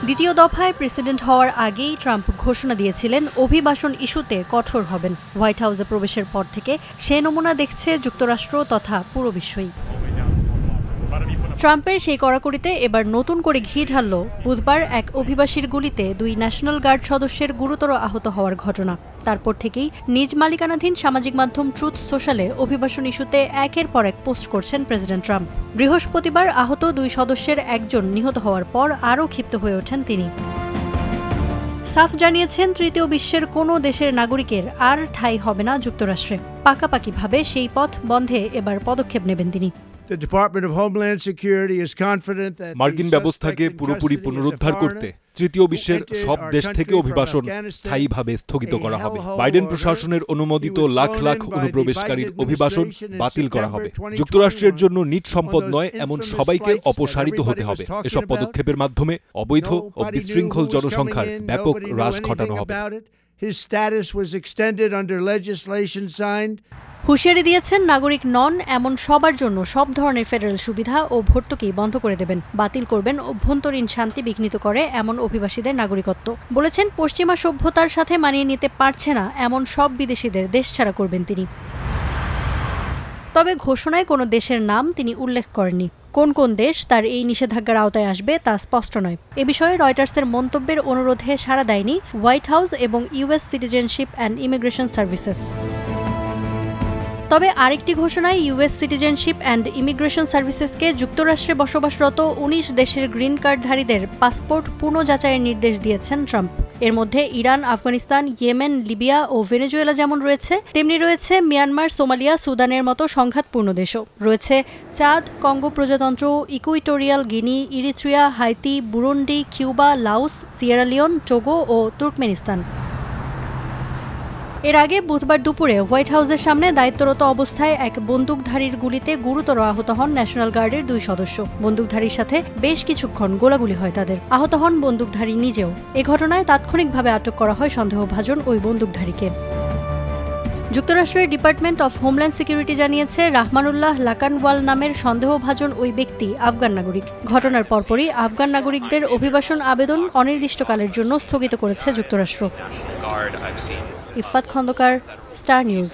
দ্বিতীয় দফায় প্রেসিডেন্ট হওয়ার আগেই ট্রাম্প ঘোষণা দিয়েছিলেন অভিবাসন ইস্যুতে কঠোর হবেন। হোয়াইট হাউসে প্রবেশের পর থেকে সে নমুনা দেখছে যুক্তরাষ্ট্র তথা পুরো বিশ্বই। ট্রাম্পের সেই কড়াকড়িতে এবার নতুন করে ঘি ঢালল বুধবার এক অভিবাসীর গুলিতে 2 ন্যাশনাল গার্ড সদস্যের গুরুতর আহত হওয়ার ঘটনা। তারপর থেকেই নিজ মালিকানাধীন সামাজিক মাধ্যম ট্রুথ সোশ্যালে অভিবাসন ইস্যুতে একের পর এক পোস্ট করছেন প্রেসিডেন্ট ট্রাম্প। বৃহস্পতিবার আহত 2 সদস্যের একজন নিহত হওয়ার পর আরও ক্ষিপ্ত হয়ে ওঠেন তিনি। সাফ জানিয়েছেন তৃতীয় বিশ্বের কোনো দেশের নাগরিকের আর ঠাঁই হবে না যুক্তরাষ্ট্রে। পাকাপাকিভাবে সেই পথ বন্ধে এবার পদক্ষেপ নেবেন তিনি। মার্কিন ব্যবস্থাকে পুরোপুরি পুনরুদ্ধার করতে তৃতীয় বিশ্বের সব দেশ থেকে অভিবাসন স্থায়ীভাবে স্থগিত করা হবে। বাইডেন প্রশাসনের অনুমোদিত লাখ লাখ অনুপ্রবেশকারীর অভিবাসন বাতিল করা হবে। যুক্তরাষ্ট্রের জন্য নিট সম্পদ নয় এমন সবাইকে অপসারিত হতে হবে। এসব পদক্ষেপের মাধ্যমে অবৈধ ও বিশৃঙ্খল জনসংখ্যার ব্যাপক হ্রাস ঘটানো হবে। হুঁশিয়ারি দিয়েছেন নাগরিক নন এমন সবার জন্য সব ধরনের ফেডারেল সুবিধা ও ভর্তুকি বন্ধ করে দেবেন। বাতিল করবেন অভ্যন্তরীণ শান্তি বিঘ্নিত করে এমন অভিবাসীদের নাগরিকত্ব। বলেছেন পশ্চিমা সভ্যতার সাথে মানিয়ে নিতে পারছে না এমন সব বিদেশিদের দেশছাড়া করবেন তিনি। তবে ঘোষণায় কোনো দেশের নাম তিনি উল্লেখ করেননি। কোন কোন দেশ তার এই নিষেধাজ্ঞার আওতায় আসবে তা স্পষ্ট নয়। এ বিষয়ে রয়টার্সের মন্তব্যের অনুরোধে সাড়া দেয়নি হোয়াইট হাউস এবং US citizenship and immigration services. তবে আরেকটি ঘোষণায় ইউএস সিটিজেনশিপ অ্যান্ড ইমিগ্রেশন সার্ভিসেসকে যুক্তরাষ্ট্রে বসবাসরত 19 দেশের গ্রিন কার্ডধারীদের পাসপোর্ট পুনঃযাচাইয়ের নির্দেশ দিয়েছেন ট্রাম্প। এর মধ্যে ইরান, আফগানিস্তান, ইয়েমেন, লিবিয়া ও ভেনেজুয়েলা যেমন রয়েছে, তেমনি রয়েছে মিয়ানমার, সোমালিয়া, সুদানের মতো সংঘাতপূর্ণ দেশও। রয়েছে চাদ, কঙ্গো প্রজাতন্ত্র, Equatorial Guinea, Eritrea, Haiti, Burundi, Cuba, Laos, Sierra Leone, Togo ও তুর্কমেনিস্তান। এর আগে বুধবার দুপুরে হোয়াইট হাউসের সামনে দায়িত্বরত অবস্থায় এক বন্দুকধারীর গুলিতে গুরুতর আহত হন ন্যাশনাল গার্ডের 2 সদস্য। বন্দুকধারীর সাথে বেশ কিছুক্ষণ গোলাগুলি হয় তাদের। আহত হন বন্দুকধারী নিজেও। এ ঘটনায় তাৎক্ষণিকভাবে আটক করা হয় সন্দেহভাজন ওই বন্দুকধারীকে। যুক্তরাষ্ট্রের ডিপার্টমেন্ট অফ হোমল্যান্ড সিকিউরিটি জানিয়েছে রাহমানুল্লাহ লাকানওয়াল নামের সন্দেহভাজন ওই ব্যক্তি আফগান নাগরিক। ঘটনার পরপরই আফগান নাগরিকদের অভিবাসন আবেদন অনির্দিষ্টকালের জন্য স্থগিত করেছে যুক্তরাষ্ট্র। Iffat Khandaker, star news.